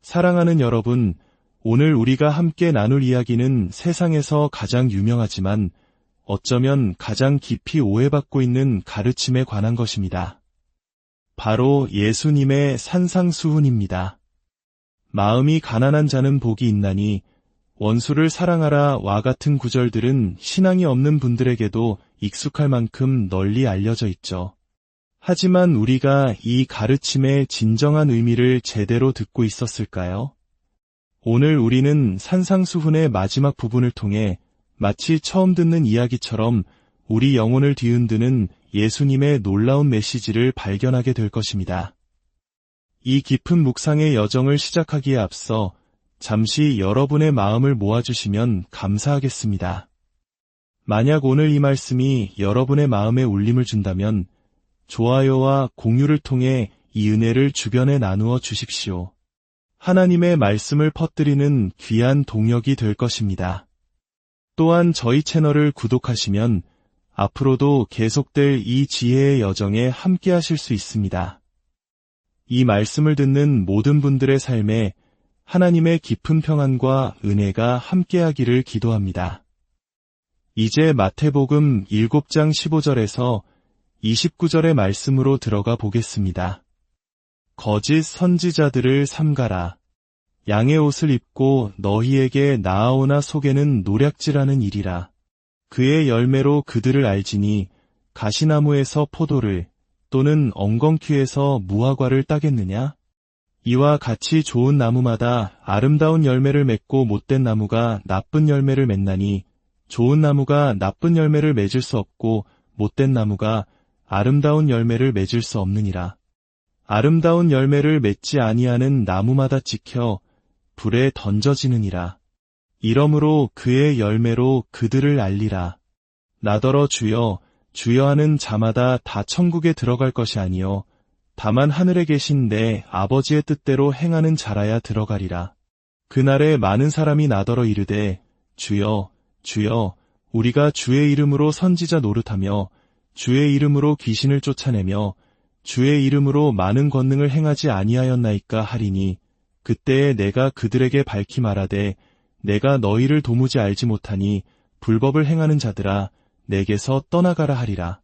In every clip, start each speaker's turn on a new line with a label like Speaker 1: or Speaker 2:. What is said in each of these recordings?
Speaker 1: 사랑하는 여러분, 오늘 우리가 함께 나눌 이야기는 세상에서 가장 유명하지만 어쩌면 가장 깊이 오해받고 있는 가르침에 관한 것입니다. 바로 예수님의 산상수훈입니다. 마음이 가난한 자는 복이 있나니 원수를 사랑하라 와 같은 구절들은 신앙이 없는 분들에게도 익숙할 만큼 널리 알려져 있죠. 하지만 우리가 이 가르침의 진정한 의미를 제대로 듣고 있었을까요? 오늘 우리는 산상수훈의 마지막 부분을 통해 마치 처음 듣는 이야기처럼 우리 영혼을 뒤흔드는 예수님의 놀라운 메시지를 발견하게 될 것입니다. 이 깊은 묵상의 여정을 시작하기에 앞서 잠시 여러분의 마음을 모아주시면 감사하겠습니다. 만약 오늘 이 말씀이 여러분의 마음에 울림을 준다면 좋아요와 공유를 통해 이 은혜를 주변에 나누어 주십시오. 하나님의 말씀을 퍼뜨리는 귀한 동역이 될 것입니다. 또한 저희 채널을 구독하시면 앞으로도 계속될 이 지혜의 여정에 함께 하실 수 있습니다. 이 말씀을 듣는 모든 분들의 삶에 하나님의 깊은 평안과 은혜가 함께하기를 기도합니다. 이제 마태복음 7장 15절에서 29절의 말씀으로 들어가 보겠습니다. 거짓 선지자들을 삼가라. 양의 옷을 입고 너희에게 나아오나 속에는 노략질하는 일이라. 그의 열매로 그들을 알지니 가시나무에서 포도를 또는 엉겅퀴에서 무화과를 따겠느냐? 이와 같이 좋은 나무마다 아름다운 열매를 맺고 못된 나무가 나쁜 열매를 맺나니 좋은 나무가 나쁜 열매를 맺을 수 없고 못된 나무가 아름다운 열매를 맺을 수 없느니라. 아름다운 열매를 맺지 아니하는 나무마다 찍혀 불에 던져지느니라. 이러므로 그의 열매로 그들을 알리라. 나더러 주여, 주여 하는 자마다 다 천국에 들어갈 것이 아니요 다만 하늘에 계신 내 아버지의 뜻대로 행하는 자라야 들어가리라. 그날에 많은 사람이 나더러 이르되 주여, 주여, 우리가 주의 이름으로 선지자 노릇하며 주의 이름으로 귀신을 쫓아내며 주의 이름으로 많은 권능을 행하지 아니하였나이까 하리니 그때에 내가 그들에게 밝히 말하되 내가 너희를 도무지 알지 못하니 불법을 행하는 자들아 내게서 떠나가라 하리라.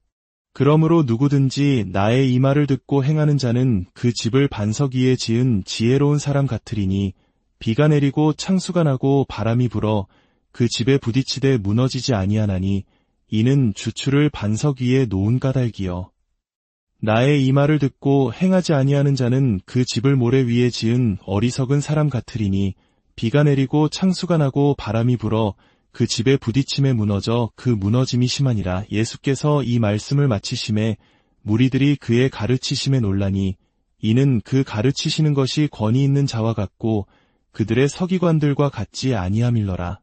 Speaker 1: 그러므로 누구든지 나의 이 말을 듣고 행하는 자는 그 집을 반석 위에 지은 지혜로운 사람 같으리니 비가 내리고 창수가 나고 바람이 불어 그 집에 부딪히되 무너지지 아니하나니 이는 주추를 반석 위에 놓은 까닭이요. 나의 이 말을 듣고 행하지 아니하는 자는 그 집을 모래 위에 지은 어리석은 사람 같으리니 비가 내리고 창수가 나고 바람이 불어 그 집에 부딪힘에 무너져 그 무너짐이 심하니라. 예수께서 이 말씀을 마치심에 무리들이 그의 가르치심에 놀라니 이는 그 가르치시는 것이 권위 있는 자와 같고 그들의 서기관들과 같지 아니함일러라.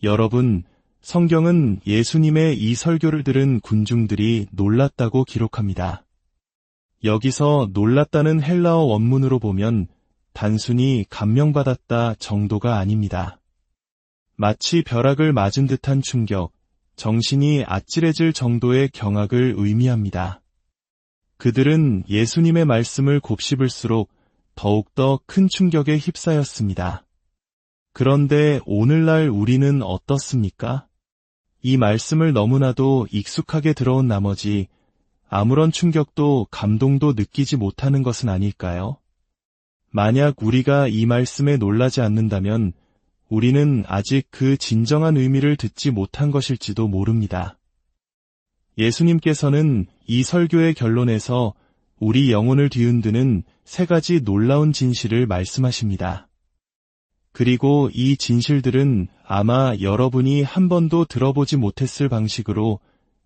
Speaker 1: 여러분, 성경은 예수님의 이 설교를 들은 군중들이 놀랐다고 기록합니다. 여기서 놀랐다는 헬라어 원문으로 보면 단순히 감명받았다 정도가 아닙니다. 마치 벼락을 맞은 듯한 충격, 정신이 아찔해질 정도의 경악을 의미합니다. 그들은 예수님의 말씀을 곱씹을수록 더욱더 큰 충격에 휩싸였습니다. 그런데 오늘날 우리는 어떻습니까? 이 말씀을 너무나도 익숙하게 들어온 나머지 아무런 충격도 감동도 느끼지 못하는 것은 아닐까요? 만약 우리가 이 말씀에 놀라지 않는다면 우리는 아직 그 진정한 의미를 듣지 못한 것일지도 모릅니다. 예수님께서는 이 설교의 결론에서 우리 영혼을 뒤흔드는 세 가지 놀라운 진실을 말씀하십니다. 그리고 이 진실들은 아마 여러분이 한 번도 들어보지 못했을 방식으로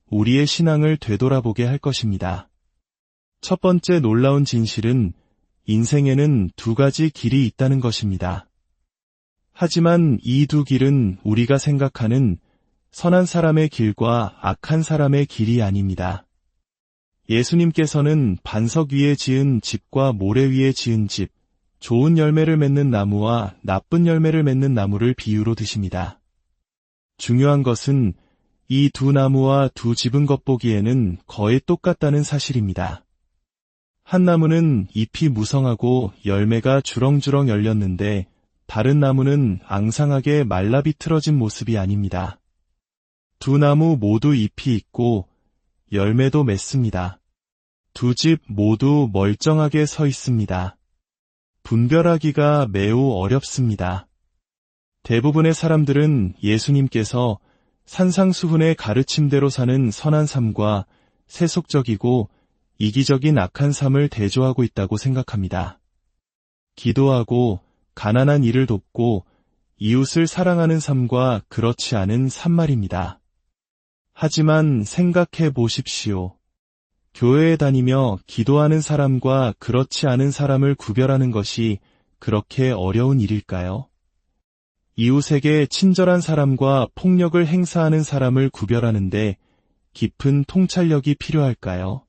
Speaker 1: 우리의 신앙을 되돌아보게 할 것입니다. 첫 번째 놀라운 진실은 인생에는 두 가지 길이 있다는 것입니다. 하지만 이 두 길은 우리가 생각하는 선한 사람의 길과 악한 사람의 길이 아닙니다. 예수님께서는 반석 위에 지은 집과 모래 위에 지은 집, 좋은 열매를 맺는 나무와 나쁜 열매를 맺는 나무를 비유로 드십니다. 중요한 것은 이 두 나무와 두 집은 겉보기에는 거의 똑같다는 사실입니다. 한 나무는 잎이 무성하고 열매가 주렁주렁 열렸는데 다른 나무는 앙상하게 말라 비틀어진 모습이 아닙니다. 두 나무 모두 잎이 있고 열매도 맺습니다. 두 집 모두 멀쩡하게 서 있습니다. 분별하기가 매우 어렵습니다. 대부분의 사람들은 예수님께서 산상수훈의 가르침대로 사는 선한 삶과 세속적이고 이기적인 악한 삶을 대조하고 있다고 생각합니다. 기도하고 가난한 이를 돕고 이웃을 사랑하는 삶과 그렇지 않은 삶 말입니다. 하지만 생각해 보십시오. 교회에 다니며 기도하는 사람과 그렇지 않은 사람을 구별하는 것이 그렇게 어려운 일일까요? 이웃에게 친절한 사람과 폭력을 행사하는 사람을 구별하는데 깊은 통찰력이 필요할까요?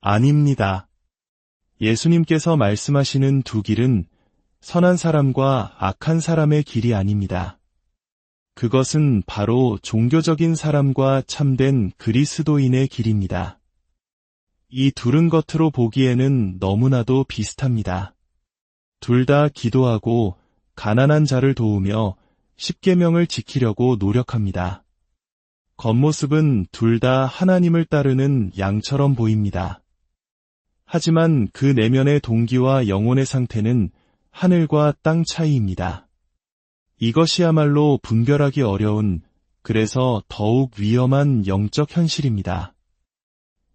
Speaker 1: 아닙니다. 예수님께서 말씀하시는 두 길은 선한 사람과 악한 사람의 길이 아닙니다. 그것은 바로 종교적인 사람과 참된 그리스도인의 길입니다. 이 둘은 겉으로 보기에는 너무나도 비슷합니다. 둘 다 기도하고 가난한 자를 도우며 십계명을 지키려고 노력합니다. 겉모습은 둘 다 하나님을 따르는 양처럼 보입니다. 하지만 그 내면의 동기와 영혼의 상태는 하늘과 땅 차이입니다. 이것이야말로 분별하기 어려운, 그래서 더욱 위험한 영적 현실입니다.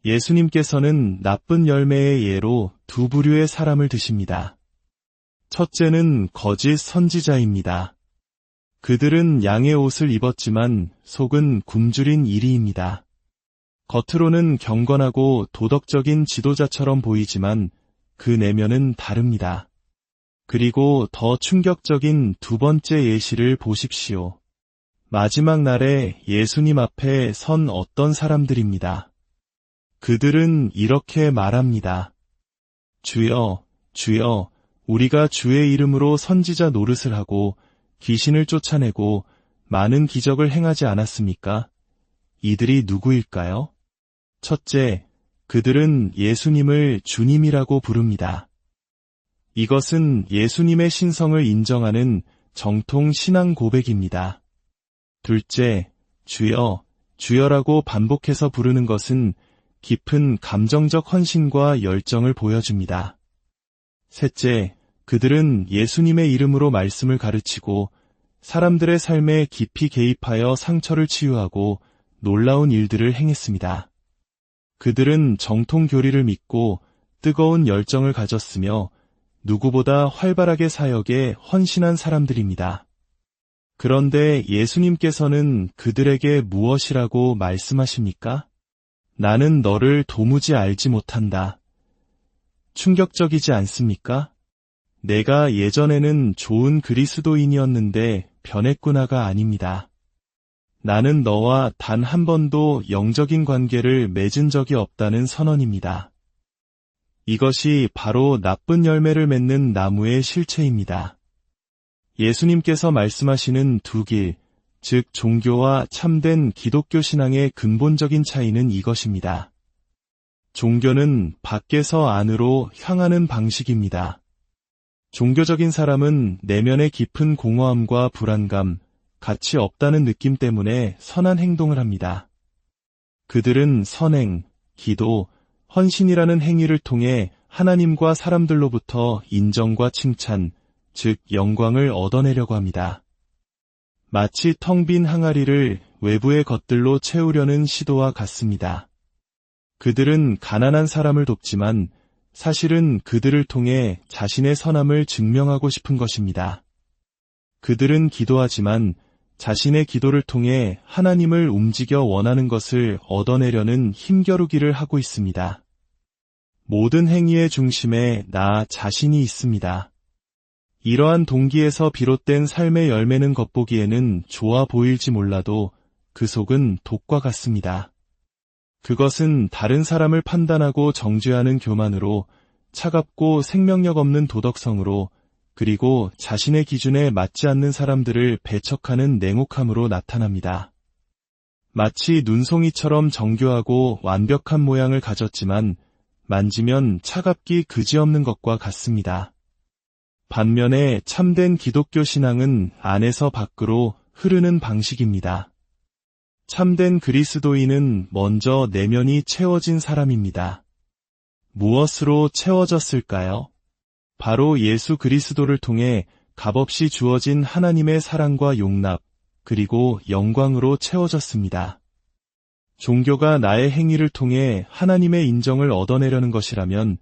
Speaker 1: 예수님께서는 나쁜 열매의 예로 두 부류의 사람을 드십니다. 첫째는 거짓 선지자입니다. 그들은 양의 옷을 입었지만 속은 굶주린 이리입니다. 겉으로는 경건하고 도덕적인 지도자처럼 보이지만 그 내면은 다릅니다. 그리고 더 충격적인 두 번째 예시를 보십시오. 마지막 날에 예수님 앞에 선 어떤 사람들입니다. 그들은 이렇게 말합니다. 주여, 주여, 우리가 주의 이름으로 선지자 노릇을 하고 귀신을 쫓아내고 많은 기적을 행하지 않았습니까? 이들이 누구일까요? 첫째, 그들은 예수님을 주님이라고 부릅니다. 이것은 예수님의 신성을 인정하는 정통 신앙 고백입니다. 둘째, 주여, 주여라고 반복해서 부르는 것은 깊은 감정적 헌신과 열정을 보여줍니다. 셋째, 그들은 예수님의 이름으로 말씀을 가르치고 사람들의 삶에 깊이 개입하여 상처를 치유하고 놀라운 일들을 행했습니다. 그들은 정통 교리를 믿고 뜨거운 열정을 가졌으며 누구보다 활발하게 사역에 헌신한 사람들입니다. 그런데 예수님께서는 그들에게 무엇이라고 말씀하십니까? 나는 너를 도무지 알지 못한다. 충격적이지 않습니까? 내가 예전에는 좋은 그리스도인이었는데 변했구나가 아닙니다. 나는 너와 단 한 번도 영적인 관계를 맺은 적이 없다는 선언입니다. 이것이 바로 나쁜 열매를 맺는 나무의 실체입니다. 예수님께서 말씀하시는 두 길, 즉 종교와 참된 기독교 신앙의 근본적인 차이는 이것입니다. 종교는 밖에서 안으로 향하는 방식입니다. 종교적인 사람은 내면의 깊은 공허함과 불안감, 가치 없다는 느낌 때문에 선한 행동을 합니다. 그들은 선행, 기도, 헌신이라는 행위를 통해 하나님과 사람들로부터 인정과 칭찬, 즉 영광을 얻어내려고 합니다. 마치 텅 빈 항아리를 외부의 것들로 채우려는 시도와 같습니다. 그들은 가난한 사람을 돕지만 사실은 그들을 통해 자신의 선함을 증명하고 싶은 것입니다. 그들은 기도하지만 자신의 기도를 통해 하나님을 움직여 원하는 것을 얻어내려는 힘겨루기를 하고 있습니다. 모든 행위의 중심에 나 자신이 있습니다. 이러한 동기에서 비롯된 삶의 열매는 겉보기에는 좋아 보일지 몰라도 그 속은 독과 같습니다. 그것은 다른 사람을 판단하고 정죄하는 교만으로, 차갑고 생명력 없는 도덕성으로, 그리고 자신의 기준에 맞지 않는 사람들을 배척하는 냉혹함으로 나타납니다. 마치 눈송이처럼 정교하고 완벽한 모양을 가졌지만 만지면 차갑기 그지없는 것과 같습니다. 반면에 참된 기독교 신앙은 안에서 밖으로 흐르는 방식입니다. 참된 그리스도인은 먼저 내면이 채워진 사람입니다. 무엇으로 채워졌을까요? 바로 예수 그리스도를 통해 값없이 주어진 하나님의 사랑과 용납, 그리고 영광으로 채워졌습니다. 종교가 나의 행위를 통해 하나님의 인정을 얻어내려는 것이라면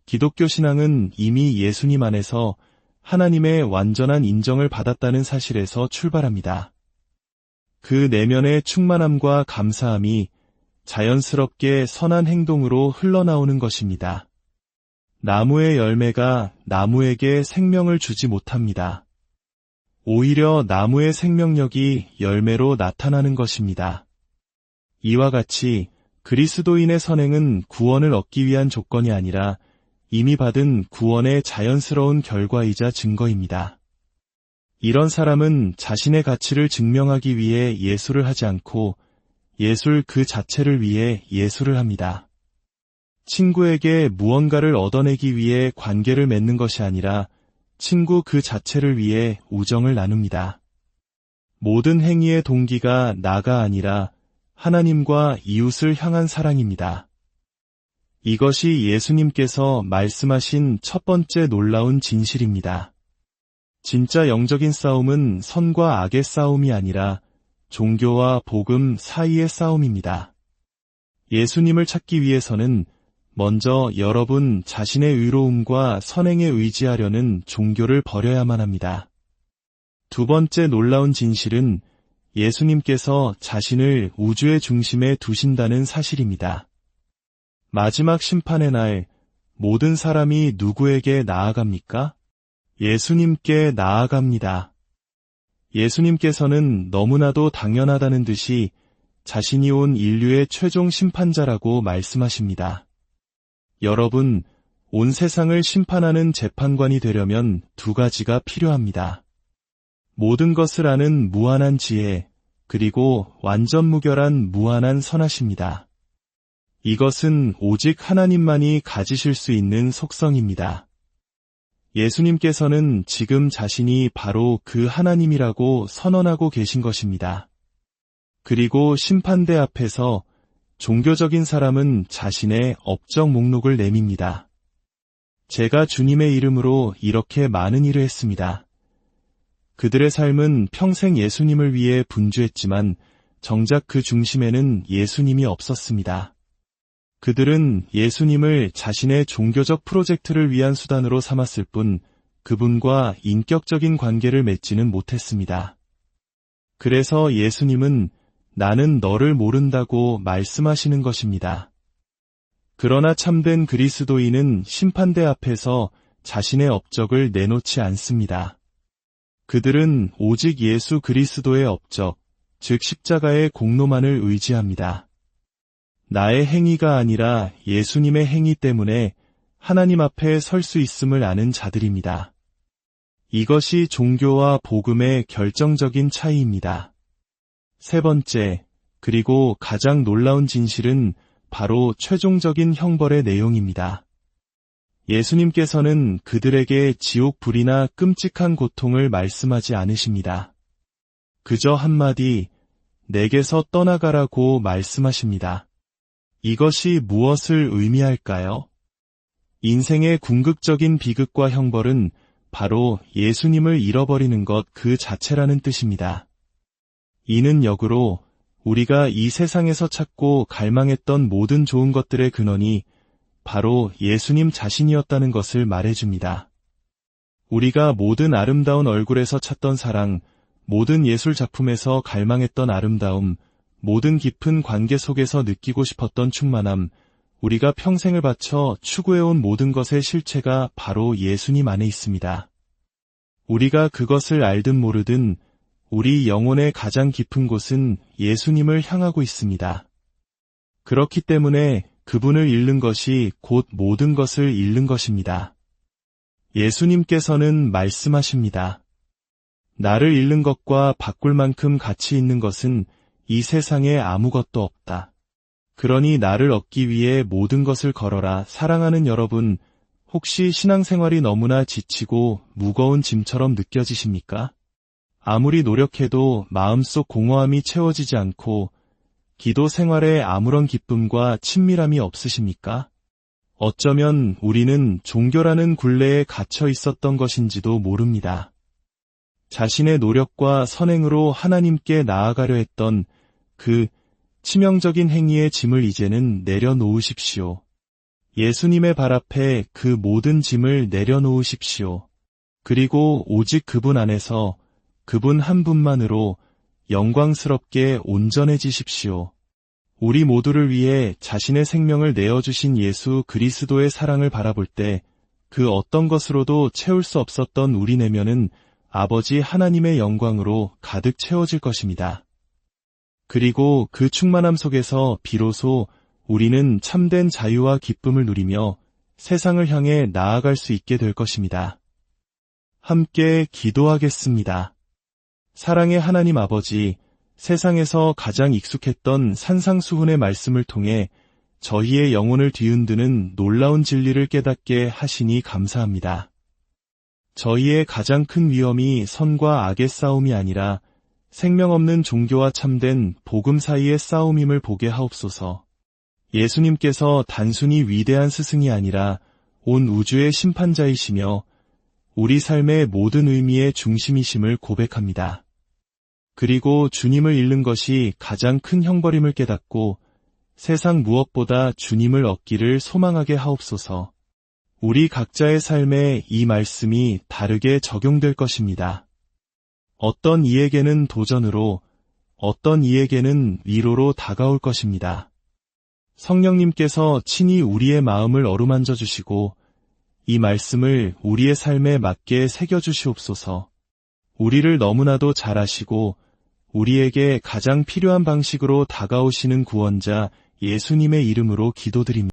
Speaker 1: 기독교 신앙은 이미 예수님 안에서 하나님의 완전한 인정을 받았다는 사실에서 출발합니다. 그 내면의 충만함과 감사함이 자연스럽게 선한 행동으로 흘러나오는 것입니다. 나무의 열매가 나무에게 생명을 주지 못합니다. 오히려 나무의 생명력이 열매로 나타나는 것입니다. 이와 같이 그리스도인의 선행은 구원을 얻기 위한 조건이 아니라 이미 받은 구원의 자연스러운 결과이자 증거입니다. 이런 사람은 자신의 가치를 증명하기 위해 예술을 하지 않고 예술 그 자체를 위해 예술을 합니다. 친구에게 무언가를 얻어내기 위해 관계를 맺는 것이 아니라 친구 그 자체를 위해 우정을 나눕니다. 모든 행위의 동기가 나가 아니라 하나님과 이웃을 향한 사랑입니다. 이것이 예수님께서 말씀하신 첫 번째 놀라운 진실입니다. 진짜 영적인 싸움은 선과 악의 싸움이 아니라 종교와 복음 사이의 싸움입니다. 예수님을 찾기 위해서는 먼저 여러분 자신의 의로움과 선행에 의지하려는 종교를 버려야만 합니다. 두 번째 놀라운 진실은 예수님께서 자신을 우주의 중심에 두신다는 사실입니다. 마지막 심판의 날 모든 사람이 누구에게 나아갑니까? 예수님께 나아갑니다. 예수님께서는 너무나도 당연하다는 듯이 자신이 온 인류의 최종 심판자라고 말씀하십니다. 여러분, 온 세상을 심판하는 재판관이 되려면 두 가지가 필요합니다. 모든 것을 아는 무한한 지혜, 그리고 완전 무결한 무한한 선하십니다. 이것은 오직 하나님만이 가지실 수 있는 속성입니다. 예수님께서는 지금 자신이 바로 그 하나님이라고 선언하고 계신 것입니다. 그리고 심판대 앞에서 종교적인 사람은 자신의 업적 목록을 내밉니다. 제가 주님의 이름으로 이렇게 많은 일을 했습니다. 그들의 삶은 평생 예수님을 위해 분주했지만 정작 그 중심에는 예수님이 없었습니다. 그들은 예수님을 자신의 종교적 프로젝트를 위한 수단으로 삼았을 뿐 그분과 인격적인 관계를 맺지는 못했습니다. 그래서 예수님은 나는 너를 모른다고 말씀하시는 것입니다. 그러나 참된 그리스도인은 심판대 앞에서 자신의 업적을 내놓지 않습니다. 그들은 오직 예수 그리스도의 업적, 즉 십자가의 공로만을 의지합니다. 나의 행위가 아니라 예수님의 행위 때문에 하나님 앞에 설 수 있음을 아는 자들입니다. 이것이 종교와 복음의 결정적인 차이입니다. 세 번째, 그리고 가장 놀라운 진실은 바로 최종적인 형벌의 내용입니다. 예수님께서는 그들에게 지옥 불이나 끔찍한 고통을 말씀하지 않으십니다. 그저 한마디, 내게서 떠나가라고 말씀하십니다. 이것이 무엇을 의미할까요? 인생의 궁극적인 비극과 형벌은 바로 예수님을 잃어버리는 것 그 자체라는 뜻입니다. 이는 역으로 우리가 이 세상에서 찾고 갈망했던 모든 좋은 것들의 근원이 바로 예수님 자신이었다는 것을 말해줍니다. 우리가 모든 아름다운 얼굴에서 찾던 사랑, 모든 예술 작품에서 갈망했던 아름다움, 모든 깊은 관계 속에서 느끼고 싶었던 충만함, 우리가 평생을 바쳐 추구해온 모든 것의 실체가 바로 예수님 안에 있습니다. 우리가 그것을 알든 모르든 우리 영혼의 가장 깊은 곳은 예수님을 향하고 있습니다. 그렇기 때문에 그분을 잃는 것이 곧 모든 것을 잃는 것입니다. 예수님께서는 말씀하십니다. 나를 잃는 것과 바꿀 만큼 가치 있는 것은 이 세상에 아무것도 없다. 그러니 나를 얻기 위해 모든 것을 걸어라. 사랑하는 여러분, 혹시 신앙생활이 너무나 지치고 무거운 짐처럼 느껴지십니까? 아무리 노력해도 마음속 공허함이 채워지지 않고 기도 생활에 아무런 기쁨과 친밀함이 없으십니까? 어쩌면 우리는 종교라는 굴레에 갇혀 있었던 것인지도 모릅니다. 자신의 노력과 선행으로 하나님께 나아가려 했던 그 치명적인 행위의 짐을 이제는 내려놓으십시오. 예수님의 발 앞에 그 모든 짐을 내려놓으십시오. 그리고 오직 그분 안에서 그분 한 분만으로 영광스럽게 온전해지십시오. 우리 모두를 위해 자신의 생명을 내어주신 예수 그리스도의 사랑을 바라볼 때 그 어떤 것으로도 채울 수 없었던 우리 내면은 아버지 하나님의 영광으로 가득 채워질 것입니다. 그리고 그 충만함 속에서 비로소 우리는 참된 자유와 기쁨을 누리며 세상을 향해 나아갈 수 있게 될 것입니다. 함께 기도하겠습니다. 사랑의 하나님 아버지, 세상에서 가장 익숙했던 산상수훈의 말씀을 통해 저희의 영혼을 뒤흔드는 놀라운 진리를 깨닫게 하시니 감사합니다. 저희의 가장 큰 위험이 선과 악의 싸움이 아니라 생명 없는 종교와 참된 복음 사이의 싸움임을 보게 하옵소서. 예수님께서 단순히 위대한 스승이 아니라 온 우주의 심판자이시며 우리 삶의 모든 의미의 중심이심을 고백합니다. 그리고 주님을 잃는 것이 가장 큰 형벌임을 깨닫고 세상 무엇보다 주님을 얻기를 소망하게 하옵소서. 우리 각자의 삶에 이 말씀이 다르게 적용될 것입니다. 어떤 이에게는 도전으로, 어떤 이에게는 위로로 다가올 것입니다. 성령님께서 친히 우리의 마음을 어루만져 주시고 이 말씀을 우리의 삶에 맞게 새겨주시옵소서. 우리를 너무나도 잘 아시고 우리에게 가장 필요한 방식으로 다가오시는 구원자 예수님의 이름으로 기도드립니다.